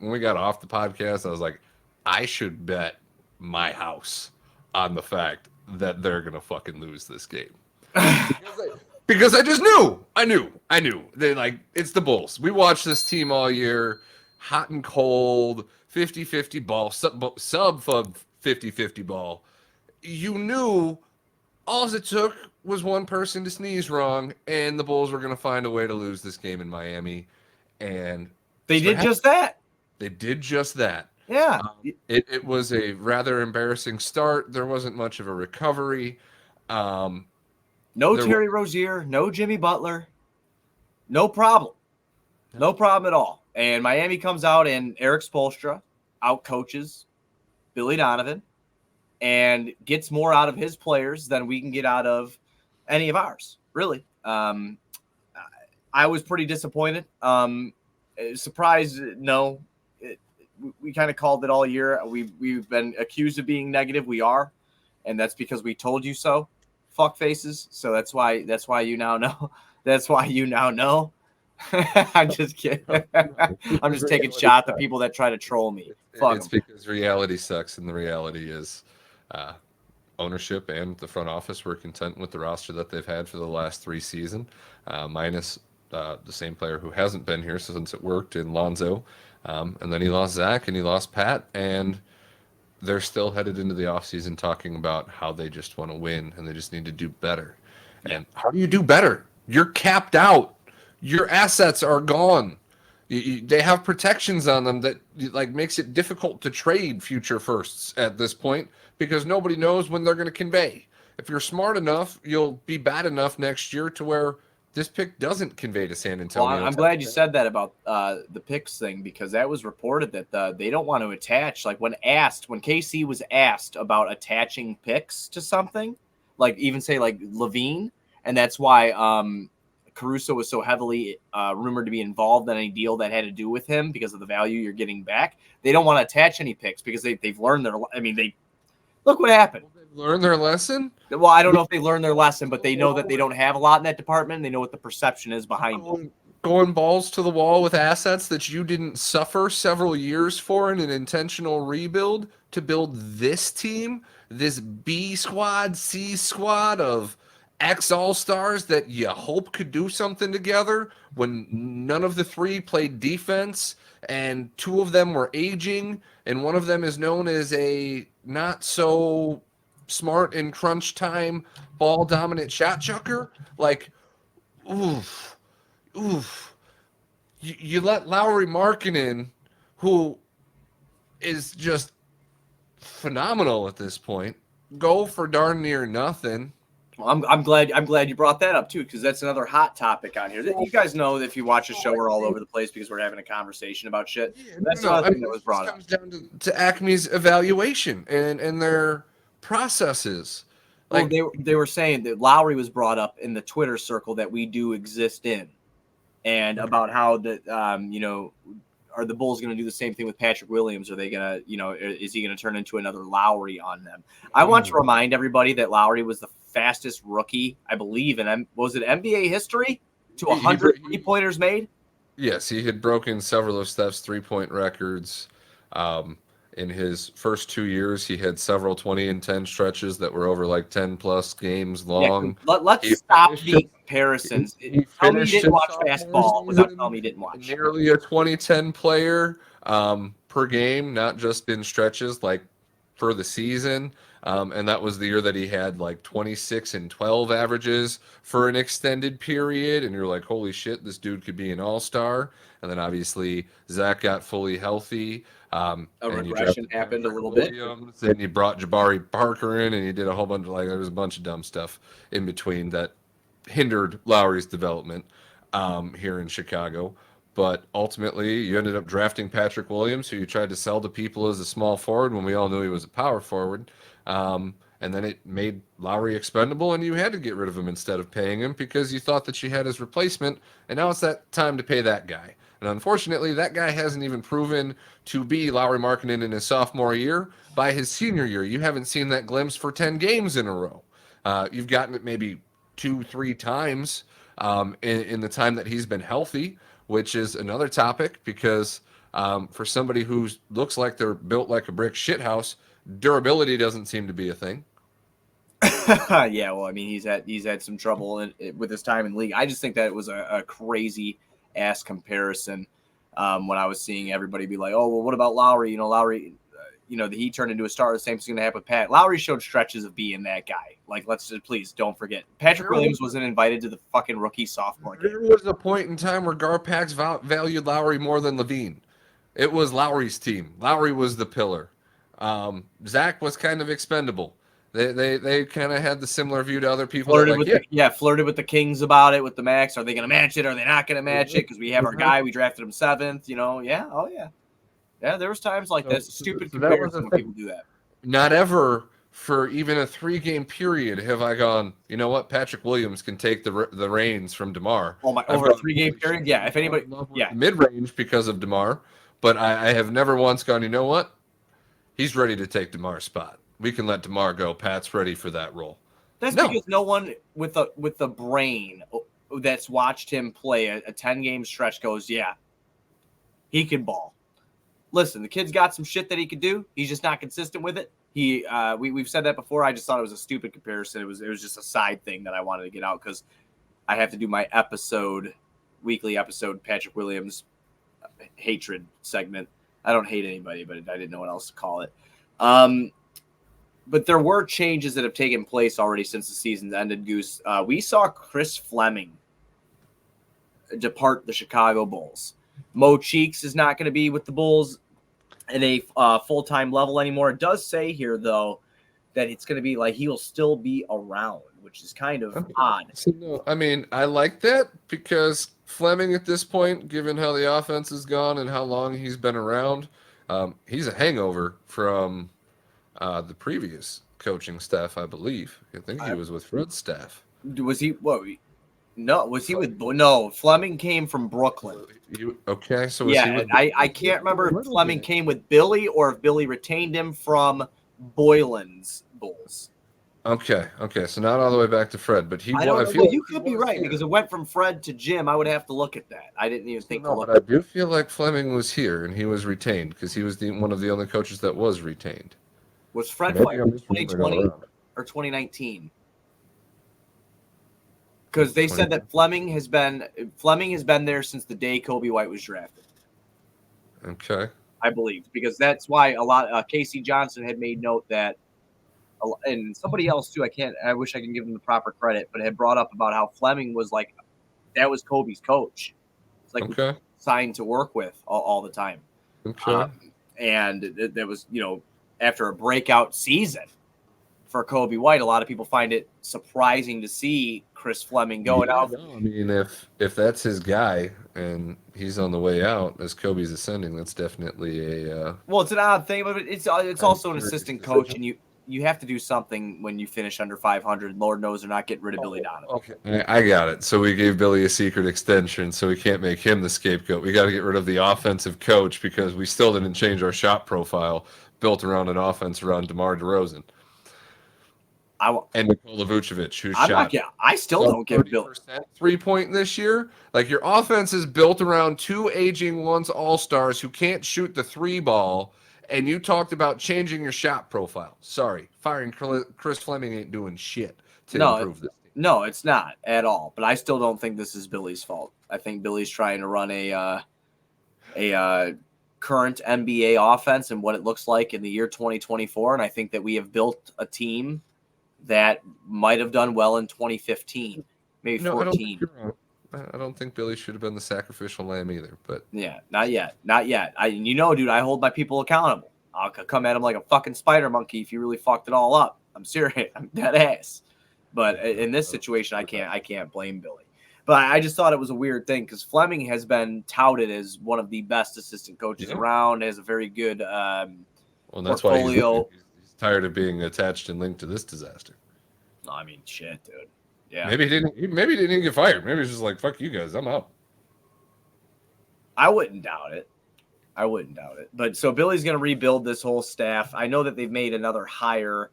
got off the podcast, I was like, I should bet my house on the fact that they're gonna fucking lose this game. Because I just knew. I knew. They like it's the Bulls. We watched this team all year, hot and cold, 50-50 ball, sub 50-50 ball. You knew all it took was one person to sneeze wrong, and the Bulls were going to find a way to lose this game in Miami. And they did just that. They did just that. Yeah. It was a rather embarrassing start. There wasn't much of a recovery. No Terry Rozier, no Jimmy Butler. No problem. No problem at all. And Miami comes out and Eric Spoelstra out-coaches Billy Donovan and gets more out of his players than we can get out of any of ours, really. I was pretty disappointed. Surprised, no. We kind of called it all year. We've been accused of being negative. We are, and that's because we told you so. Fuck faces. So that's why you now know. That's why you now know. I'm just kidding. I'm just taking shots at people that try to troll me. It's because reality sucks, and the reality is ownership and the front office were content with the roster that they've had for the last 3 seasons, minus the same player who hasn't been here since it worked in Lonzo. And then he lost Zach and he lost Pat, and they're still headed into the offseason talking about how they just want to win and they just need to do better. And how do you do better? You're capped out. Your assets are gone. They have protections on them that like makes it difficult to trade future firsts at this point because nobody knows when they're going to convey. If you're smart enough, you'll be bad enough next year to where this pick doesn't convey to San Antonio. Well, I'm glad you said that about the picks thing because that was reported that they don't want to attach. Like when KC was asked about attaching picks to something, like even say like Levine, and that's why Caruso was so heavily rumored to be involved in any deal that had to do with him because of the value you're getting back. They don't want to attach any picks because they've learned their. I mean, they look what happened. They've learned their lesson. Well, I don't know if they learned their lesson, but they know that they don't have a lot in that department. They know what the perception is behind them. Going balls to the wall with assets that you didn't suffer several years for in an intentional rebuild to build this team, this B squad, C squad of ex All-Stars that you hope could do something together when none of the 3 played defense and 2 of them were aging and one of them is known as a not so smart in crunch time ball dominant shot chucker. Like, oof. You let Lauri Markkanen, who is just phenomenal at this point, go for darn near nothing. Well, I'm glad you brought that up too, because that's another hot topic on here. You guys know that if you watch the show, we're all over the place because we're having a conversation about shit. That's another thing that was brought up. It comes down to Acme's evaluation and their processes. Like they were saying that Lowry was brought up in the Twitter circle that we do exist in, and about how that are the Bulls going to do the same thing with Patrick Williams? Are they going to, is he going to turn into another Lowry on them? I want to remind everybody that Lowry was the fastest rookie, I believe, in was it NBA history to 100 3-pointers made? Yes, he had broken several of Steph's 3-point records. In his first 2 years, he had several 20 and 10 stretches that were over like 10 plus games long. Yeah, let's stop the comparisons. Tell me you didn't watch basketball without telling me you didn't watch. Nearly a 20-10 player per game, not just in stretches, like for the season. And that was the year that he had like 26 and 12 averages for an extended period. And you're like, holy shit, this dude could be an all-star. And then obviously Zach got fully healthy. A regression happened a little bit. Then you brought Jabari Parker in and you did a whole bunch of there was a bunch of dumb stuff in between that hindered Lowry's development here in Chicago. But ultimately, you ended up drafting Patrick Williams, who you tried to sell to people as a small forward when we all knew he was a power forward. And then it made Lowry expendable, and you had to get rid of him instead of paying him because you thought that you had his replacement, and now it's that time to pay that guy. And unfortunately, that guy hasn't even proven to be Lauri Markkanen in his sophomore year. By his senior year, you haven't seen that glimpse for 10 games in a row. You've gotten it maybe 2-3 times in the time that he's been healthy, which is another topic because For somebody who looks like they're built like a brick shithouse, durability doesn't seem to be a thing. Yeah, well, I mean, he's had some trouble with his time in the league. I just think that it was a crazy ass comparison when I was seeing everybody be like, "Oh, well, what about Lowry? Lowry, he turned into a star. The same thing's gonna happen with Pat. Lowry showed stretches of being that guy. Like, let's just please don't forget, Patrick Williams wasn't invited to the fucking rookie sophomore game. There was a point in time where Garpax valued Lowry more than Levine. It was Lowry's team. Lowry was the pillar. Zach was kind of expendable. They kind of had the similar view to other people. Flirted with the Kings about it with the Max. Are they going to match it? Are they not going to match it? Because we have our guy. We drafted him 7th. Yeah. Oh yeah. Yeah. There was times like this. Stupid comparison when people do that. Not ever for even a 3-game period have I gone, you know what? Patrick Williams can take the reins from DeMar. Oh my! Over a 3-game period, yeah. If anybody, mid-range because of DeMar, but I have never once gone, you know what? He's ready to take DeMar's spot. We can let DeMar go. Pat's ready for that role. That's because no one with the brain that's watched him play a 10-game stretch goes, yeah, he can ball. Listen, the kid's got some shit that he could do. He's just not consistent with it. We've said that before. I just thought it was a stupid comparison. It was just a side thing that I wanted to get out because I have to do my weekly episode, Patrick Williams hatred segment. I don't hate anybody, but I didn't know what else to call it. But there were changes that have taken place already since the season's ended, Goose. We saw Chris Fleming depart the Chicago Bulls. Mo Cheeks is not going to be with the Bulls at a full-time level anymore. It does say here, though, that it's going to be like he'll still be around, which is kind of odd. So, no, I mean, I like that because Fleming at this point, given how the offense has gone and how long he's been around, he's a hangover from the previous coaching staff, I believe. I think he was with Fred's staff. Was he? What? No, was he with? No, Fleming came from Brooklyn. Okay, so I can't remember if Fleming came with Billy or if Billy retained him from Boylan's Bulls. Okay, so not all the way back to Fred, but you could be right because it went from Fred to Jim. I would have to look at that. I didn't even think to look. But I do feel like Fleming was here and he was retained because he was one of the only coaches that was retained. Was Fred fired in 2020 or 2019? Because they said that Fleming has been there since the day Kobe White was drafted. Okay. I believe because that's why a lot. Casey Johnson had made note that, and somebody else too. I wish I can give them the proper credit, but had brought up about how Fleming was like, that was Kobe's coach. It's like signed to work with all the time. Okay. And that was after a breakout season for Kobe White, a lot of people find it surprising to see Chris Fleming going out. No, I mean, if that's his guy and he's on the way out as Kobe's ascending, that's definitely a. Well, it's an odd thing, but it's also an assistant coach, and you have to do something when you finish under 500. Lord knows they're not getting rid of Billy Donovan. Okay, I got it. So we gave Billy a secret extension, so we can't make him the scapegoat. We got to get rid of the offensive coach because we still didn't change our shot profile built around an offense around DeMar DeRozan. And Nikola Vucevic, who shot. I still don't give Bill 3-point this year. Like your offense is built around 2 aging once all-stars who can't shoot the 3 ball, and you talked about changing your shot profile. Sorry, firing Chris Fleming ain't doing shit to improve this team. No, it's not at all. But I still don't think this is Billy's fault. I think Billy's trying to run a current NBA offense and what it looks like in the year 2024, and I think that we have built a team that might have done well in 2015, maybe 14. I don't think Billy should have been the sacrificial lamb either, but yeah, not yet. Dude, I hold my people accountable. I'll come at him like a fucking spider monkey if you really fucked it all up. I'm serious. I'm dead ass. But in this situation, I can't blame Billy. But I just thought it was a weird thing because Fleming has been touted as one of the best assistant coaches around. Has a very good that's portfolio. Why he's tired of being attached and linked to this disaster. No, I mean, shit, dude. Yeah. Maybe he didn't get fired. Maybe he's just like, fuck you guys, I'm out. I wouldn't doubt it. But so Billy's going to rebuild this whole staff. I know that they've made another hire.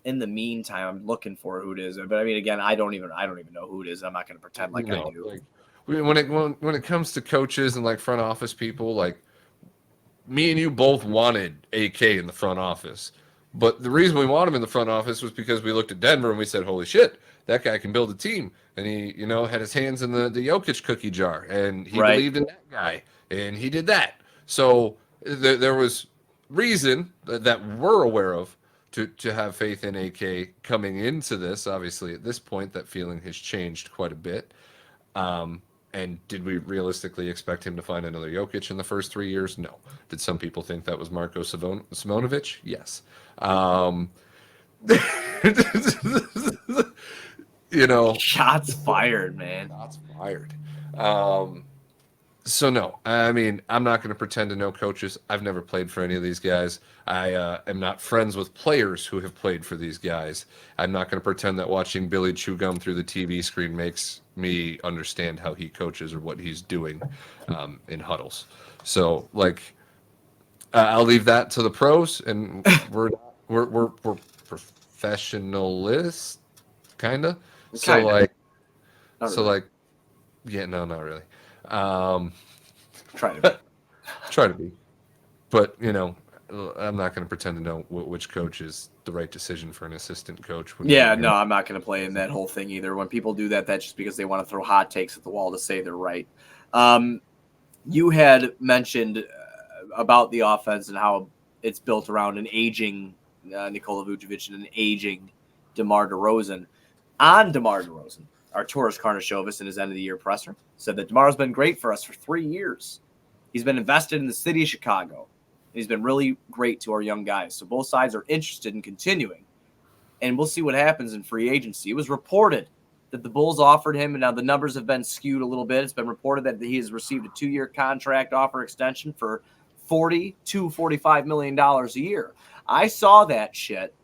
In the meantime, I'm looking for who it is. But I mean, again, I don't even know who it is. I'm not going to pretend like I do. Like when it comes to coaches and like front office people, like me and you both wanted AK in the front office. But the reason we want him in the front office was because we looked at Denver and we said, holy shit, that guy can build a team. And he, had his hands in the Jokic cookie jar, and he Right. believed in that guy, and he did that. So there was reason that we're aware of to have faith in AK coming into this. Obviously, at this point, that feeling has changed quite a bit. And did we realistically expect him to find another Jokic in the first 3 years? No. Did some people think that was Marko Simonovic? Yes. Shots fired, man. Shots fired. So no, I mean, I'm not going to pretend to know coaches. I've never played for any of these guys. I am not friends with players who have played for these guys. I'm not going to pretend that watching Billy chew gum through the TV screen makes me understand how he coaches or what he's doing in huddles. So I'll leave that to the pros, and we're professionalists, kind of. So yeah, no, not really. Try to be. Try to be. But, I'm not going to pretend to know which coach is the right decision for an assistant coach. Yeah, no, I'm not going to play in that whole thing either. When people do that, that's just because they want to throw hot takes at the wall to say they're right. You had mentioned about the offense and how it's built around an aging Nikola Vucevic and an aging DeMar DeRozan. On DeMar DeRozan, Arturas Karnisovas in his end-of-the-year presser said that DeMar's been great for us for 3 years. He's been invested in the city of Chicago. And he's been really great to our young guys. So both sides are interested in continuing. And we'll see what happens in free agency. It was reported that the Bulls offered him, and now the numbers have been skewed a little bit. It's been reported that he has received a 2-year contract offer extension for $40 to $45 million a year. I saw that shit.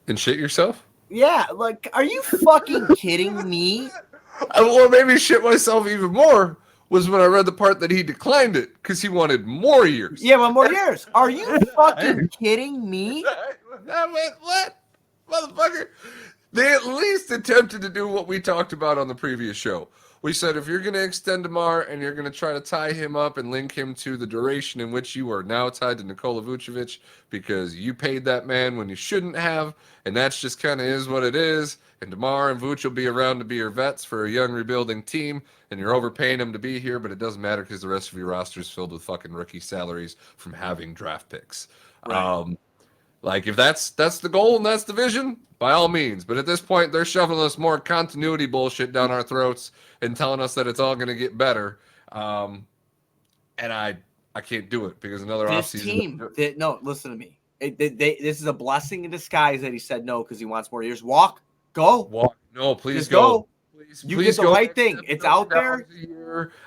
And shit yourself? Yeah, are you fucking kidding me? What made me shit myself even more was when I read the part that he declined it because he wanted more years. Yeah, more years. Are you fucking kidding me? I went, what? Motherfucker. They at least attempted to do what we talked about on the previous show. We said if you're going to extend DeMar and you're going to try to tie him up and link him to the duration in which you are now tied to Nikola Vucevic because you paid that man when you shouldn't have, and that's just kind of is what it is, and DeMar and Vuce will be around to be your vets for a young rebuilding team, and you're overpaying them to be here, but it doesn't matter because the rest of your roster is filled with fucking rookie salaries from having draft picks. Right. If that's the goal and that's the vision, by all means. But at this point, they're shoving us more continuity bullshit down our throats and telling us that it's all going to get better. And I can't do it because another offseason. No, listen to me. This is a blessing in disguise that he said no because he wants more years. Go. No, please just go. You did the right thing. It's out there.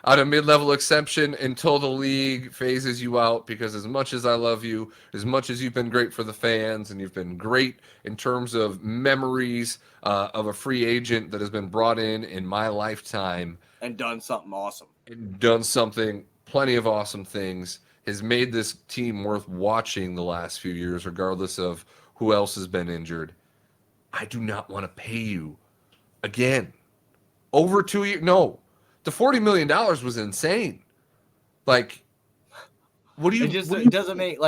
On a mid-level exception until the league phases you out, because as much as I love you, as much as you've been great for the fans and you've been great in terms of memories of a free agent that has been brought in my lifetime. And done something awesome. Plenty of awesome things, has made this team worth watching the last few years, regardless of who else has been injured. I do not want to pay you again. Over 2 years? No, the $40 million was insane. What do you? It doesn't make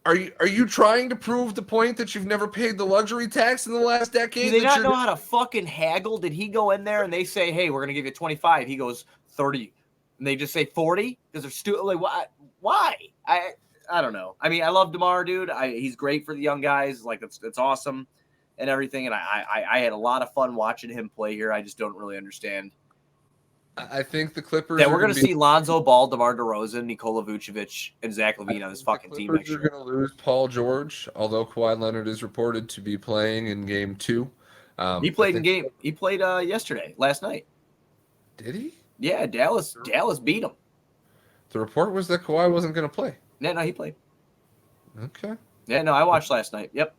Are you trying to prove the point that you've never paid the luxury tax in the last decade? Do they not know how to fucking haggle? Did he go in there and they say, "Hey, we're gonna give you 25"? He goes 30, and they just say 40 because they're stupid. Why? I don't know. I mean, I love DeMar, dude. He's great for the young guys. It's awesome. And everything, and I had a lot of fun watching him play here. I just don't really understand. I think the Clippers we're going to see Lonzo Ball, DeMar DeRozan, Nikola Vucevic, and Zach LaVine on this fucking team next year. We're going to lose Paul George, although Kawhi Leonard is reported to be playing in Game 2. He played last night. Did he? Yeah, Dallas beat him. The report was that Kawhi wasn't going to play. No, he played. Okay. Yeah, no, I watched last night. Yep.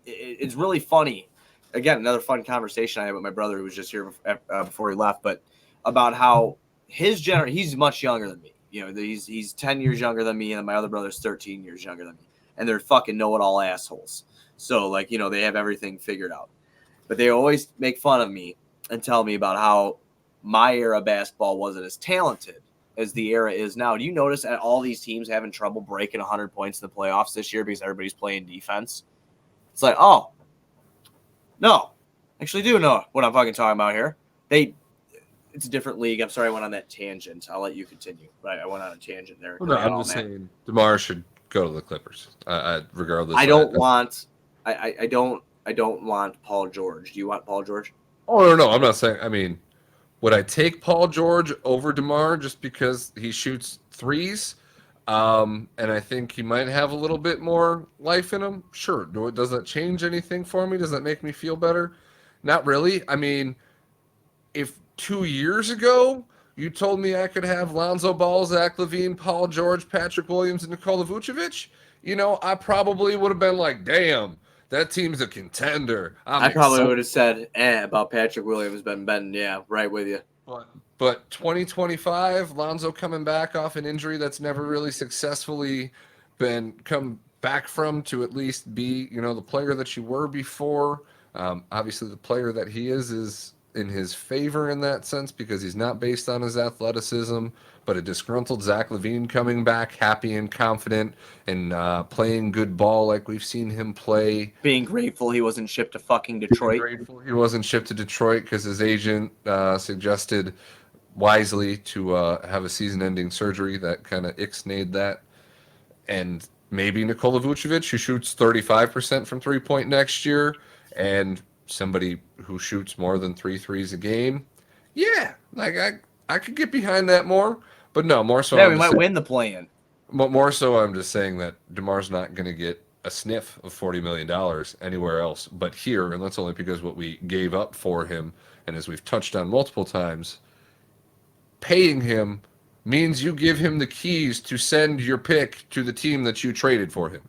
It's really funny. Again, another fun conversation I had with my brother who was just here before he left, but about how his generation, he's much younger than me. He's 10 years younger than me, and my other brother's 13 years younger than me. And they're fucking know-it-all assholes. So, they have everything figured out. But they always make fun of me and tell me about how my era basketball wasn't as talented as the era is now, do you notice that all these teams having trouble breaking 100 points in the playoffs this year because everybody's playing defense? It's like, oh, no. Actually do know what I'm fucking talking about here. It's a different league. I'm sorry I went on that tangent. I'll let you continue. But I went on a tangent there. Well, no, I'm just saying DeMar should go to the Clippers. Regardless. I don't want Paul George. Do you want Paul George? Oh no, I'm not saying. I mean, would I take Paul George over DeMar just because he shoots threes? And I think he might have a little bit more life in him. Sure. Does that change anything for me? Does that make me feel better? Not really. I mean, if 2 years ago you told me I could have Lonzo Ball, Zach LaVine, Paul George, Patrick Williams, and Nikola Vucevic, I probably would have been like, damn, that team's a contender. I probably would have said about Patrick Williams, Ben, yeah, right with you. But 2025, Lonzo coming back off an injury that's never really successfully been come back from to at least be, the player that you were before. Obviously, the player that he is in his favor in that sense because he's not based on his athleticism, but a disgruntled Zach LaVine coming back happy and confident and playing good ball like we've seen him play. Being grateful he wasn't shipped to fucking Detroit. Being grateful he wasn't shipped to Detroit because his agent suggested wisely to have a season-ending surgery that kind of ixnayed that. And maybe Nikola Vucevic, who shoots 35% from three-point next year, and somebody who shoots more than 3 threes a game. Yeah, like I could get behind that more, but no, more so. Yeah, we might win the play-in. More so, I'm just saying that DeMar's not going to get a sniff of $40 million anywhere else but here, and that's only because what we gave up for him, and as we've touched on multiple times, paying him means you give him the keys to send your pick to the team that you traded for him.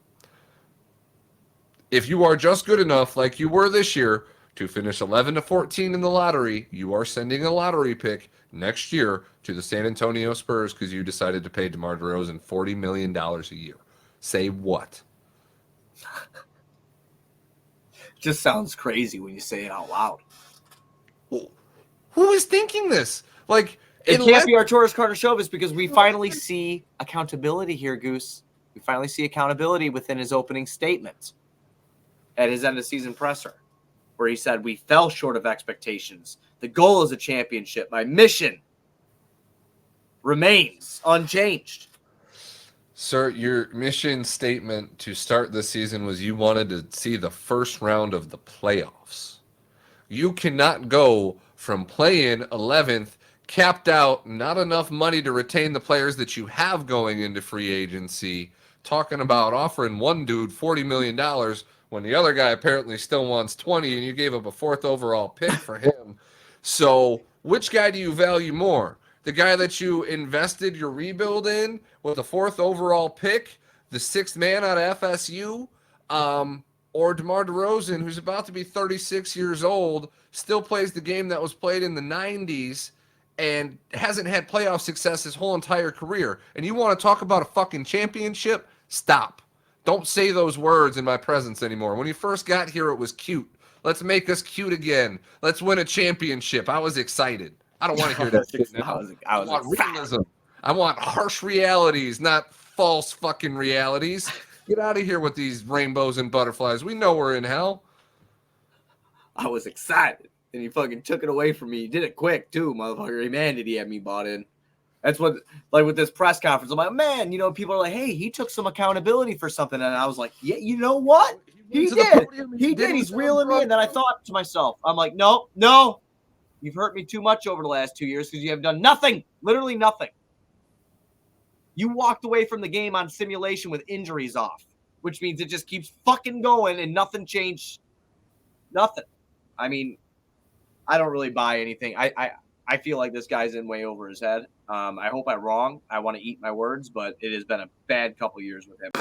If you are just good enough, like you were this year, to finish 11-14 in the lottery, you are sending a lottery pick next year to the San Antonio Spurs because you decided to pay DeMar DeRozan $40 million a year. Say what? Just sounds crazy when you say it out loud. Who is thinking this? Like, it can't be Arturas Karnisovas because we finally see accountability here, Goose. We finally see accountability within his opening statement at his end of season presser, where he said, we fell short of expectations. The goal is a championship. My mission remains unchanged. Sir, your mission statement to start this season was you wanted to see the first round of the playoffs. You cannot go from playing 11th, capped out, not enough money to retain the players that you have going into free agency, talking about offering one dude $40 million when the other guy apparently still wants 20 and you gave up a 4th overall pick for him. So which guy do you value more? The guy that you invested your rebuild in with a 4th overall pick, the 6th man out of FSU, or DeMar DeRozan, who's about to be 36 years old, still plays the game that was played in the 90s and hasn't had playoff success his whole entire career. And you want to talk about a fucking championship? Stop. Don't say those words in my presence anymore. When you first got here, it was cute. Let's make us cute again. Let's win a championship. I was excited. I don't want to hear that shit now. I want realism. I want harsh realities, not false fucking realities. Get out of here with these rainbows and butterflies. We know we're in hell. I was excited. And he fucking took it away from me. He did it quick, too, motherfucker. Man, did he have me bought in. That's what, like with this press conference, I'm like, man, people are like, hey, he took some accountability for something. And I was like, yeah, you know what? He did. He did. He's reeling me. And then I thought to myself, I'm like, no. You've hurt me too much over the last 2 years because you have done nothing. Literally nothing. You walked away from the game on simulation with injuries off, which means it just keeps fucking going and nothing changed. Nothing. I mean, I don't really buy anything. I feel like this guy's in way over his head. I hope I'm wrong. I want to eat my words, but it has been a bad couple years with him.